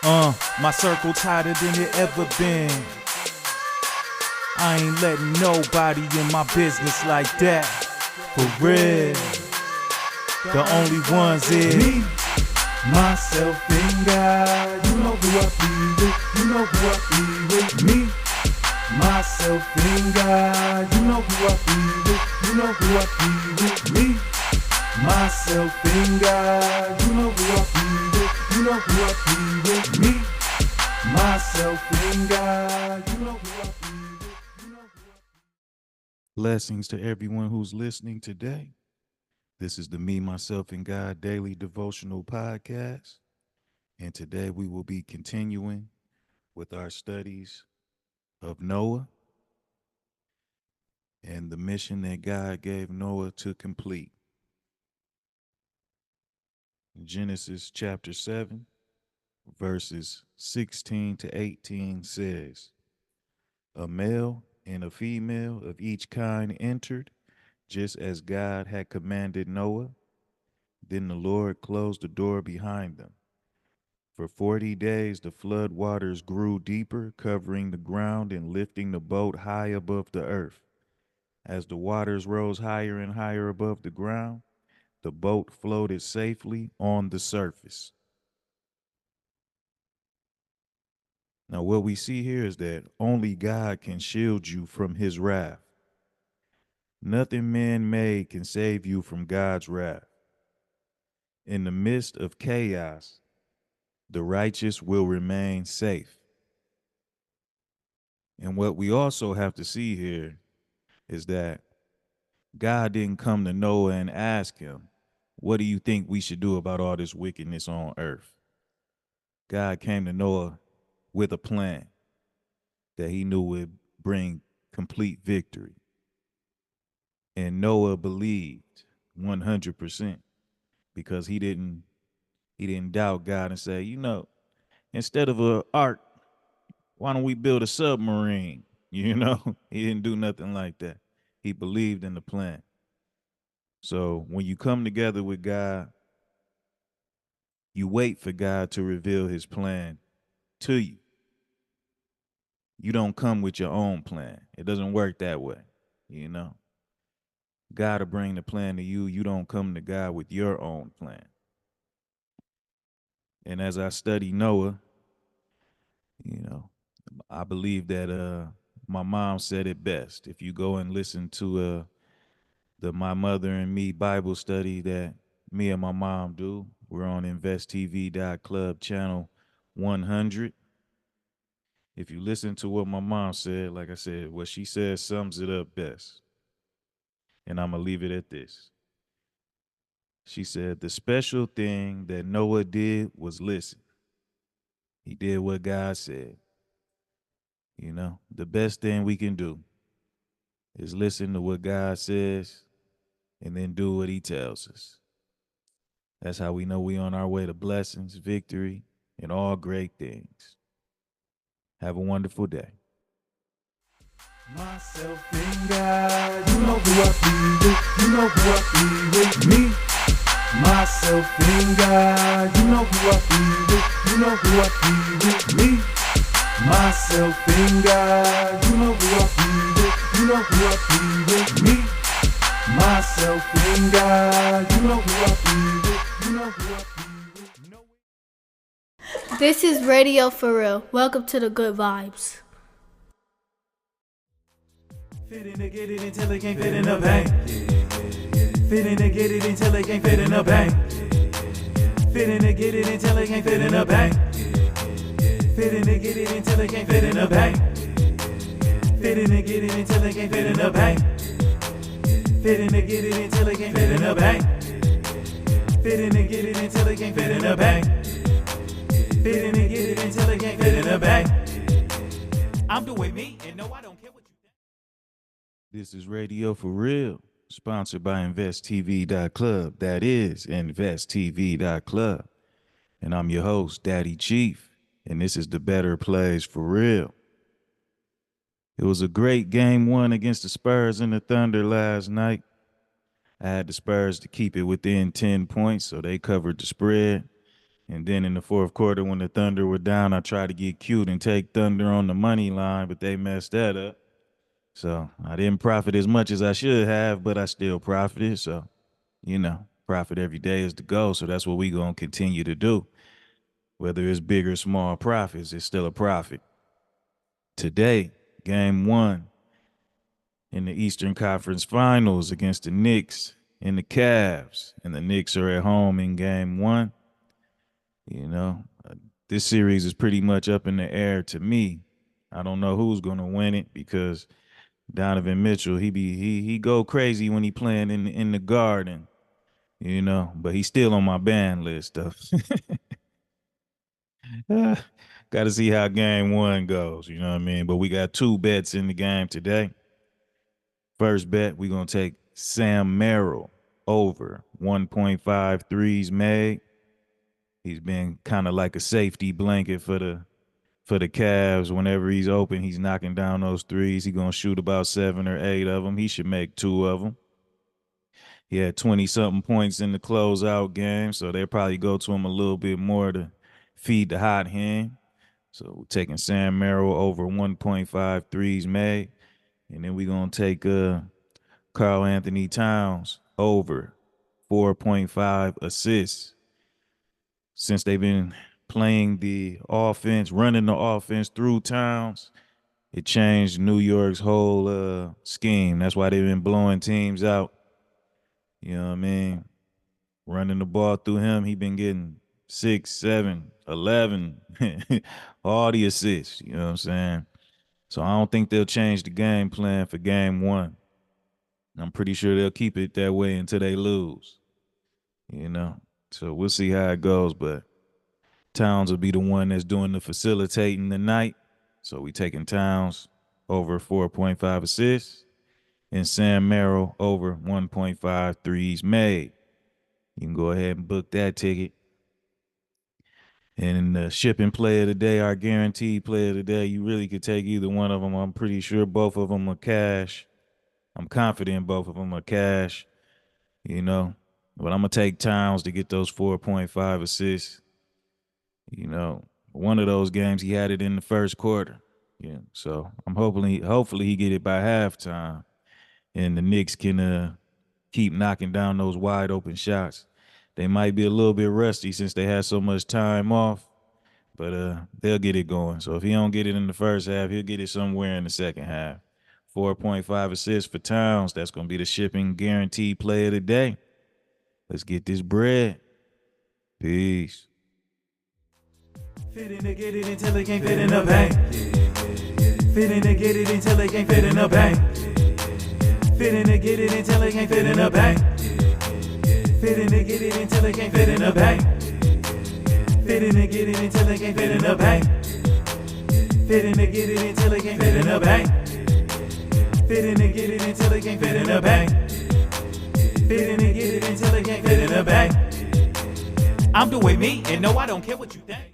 My circle tighter than it ever been. I ain't letting nobody in my business like that. For real. The only ones is me, myself, and God. You know who I be with. You know who I be with. Me, myself, and God. You know who I be with. You know who I be with. Me, myself, and God. You know who I be with. You know who I be with. Me, myself, and God. You know who I be with. You know who I be with. Blessings to everyone who's listening today. This is the Me, Myself, and God Daily Devotional Podcast. And today we will be continuing with our studies of Noah and the mission that God gave Noah to complete. Genesis chapter 7, verses 16 to 18 says, "A male and a female of each kind entered, just as God had commanded Noah. Then the Lord closed the door behind them. For 40 days the flood waters grew deeper, covering the ground and lifting the boat high above the earth. As the waters rose higher and higher above the ground, the boat floated safely on the surface." Now, what we see here is that only God can shield you from his wrath. Nothing man-made can save you from God's wrath. In the midst of chaos, the righteous will remain safe. And what we also have to see here is that God didn't come to Noah and ask him, "What do you think we should do about all this wickedness on earth?" God came to Noah with a plan that he knew would bring complete victory. And Noah believed 100% because he didn't doubt God and say, instead of an ark, why don't we build a submarine? He didn't do nothing like that. He believed in the plan. So when you come together with God, you wait for God to reveal his plan to you. You don't come with your own plan. It doesn't work that way, God will bring the plan to you. You don't come to God with your own plan. And as I study Noah, I believe that my mom said it best. If you go and listen to the My Mother and Me Bible study that me and my mom do, we're on investtv.club channel 100. If you listen to what my mom said, like I said, what she said sums it up best. And I'm going to leave it at this. She said, the special thing that Noah did was listen. He did what God said. The best thing we can do is listen to what God says and then do what he tells us. That's how we know we on our way to blessings, victory, and all great things. Have a wonderful day. Myself and God, you know who I be with, you know who I be with. Me, myself and God, you know who I be with, you know who I be with. Me, myself and God, you know who I be with, you know who I be with. Me, myself and God, you know who I be with, you know who I be with. This is Radio FORREAL. Welcome to the good vibes. Fit in to get it until it can't fit in the bank. Fit in to get it until it can't fit in the bank. Fit in to get it until it can't fit in the bank. Fit in to get it until it can't fit in the bank. Fit in to get it until it can't fit in the bank. Fit in to get it until it can't fit in the bank. Fit in to get it until it can't fit in the bank. Fit in to get it until it can't fit in the bank. I'm doing me, and no, I don't care what you think. This is Radio FORREAL, sponsored by investtv.club. That is investtv.club. And I'm your host, Daddy Chief, and this is the Bettor Playz for real. It was a great game one against the Spurs and the Thunder last night. I had the Spurs to keep it within 10 points, so they covered the spread. And then in the fourth quarter, when the Thunder were down, I tried to get cute and take Thunder on the money line, but they messed that up. So I didn't profit as much as I should have, but I still profited. So, profit every day is the goal. So that's what we going to continue to do. Whether it's big or small profits, it's still a profit. Today, game 1 in the Eastern Conference Finals against the Knicks and the Cavs. And the Knicks are at home in game 1. This series is pretty much up in the air to me. I don't know who's going to win it because Donovan Mitchell, he go crazy when he playing in the Garden, but he's still on my ban list though. Got to see how game 1 goes, you know what I mean? But we got 2 bets in the game today. First bet, we're going to take Sam Merrill over 1.5 threes made. He's been kind of like a safety blanket for the Cavs. Whenever he's open, he's knocking down those threes. He's going to shoot about 7 or 8 of them. He should make 2 of them. He had 20-something points in the closeout game, so they'll probably go to him a little bit more to feed the hot hand. So we're taking Sam Merrill over 1.5 threes made. And then we're going to take Karl Anthony Towns over 4.5 assists. Since they've been playing the offense, running the offense through Towns, it changed New York's whole scheme. That's why they've been blowing teams out. You know what I mean? Running the ball through him, he been getting 6, 7, 11, all the assists. You know what I'm saying? So I don't think they'll change the game plan for game 1. I'm pretty sure they'll keep it that way until they lose. So we'll see how it goes, but Towns will be the one that's doing the facilitating tonight. So we taking Towns over 4.5 assists and Sam Merrill over 1.5 threes made. You can go ahead and book that ticket. And in the shipping play of the day, our guaranteed play of the day, you really could take either one of them. I'm pretty sure both of them are cash. I'm confident both of them are cash, But I'm going to take Towns to get those 4.5 assists. One of those games he had it in the first quarter. Yeah, so I'm hopefully he get it by halftime, and the Knicks can keep knocking down those wide open shots. They might be a little bit rusty since they had so much time off, but they'll get it going. So if he don't get it in the first half, he'll get it somewhere in the second half. 4.5 assists for Towns. That's going to be the shipping guaranteed play of the day. Let's get this bread. Peace. Fit in to get it until it can't fit in the bank. Fit in to get it until it can't fit in the bank. Fit in to get it until it can't fit in the bank. Fit in to get it until it can't fit in the bank. Fit in to get it until it can't fit in the bank. Fit in to get it until it can't fit in the bank. Fit in to get it until it can't fit in the bank. Fit in to get it until it can't fit in the bank. I'm doing me, and no, I don't care what you think.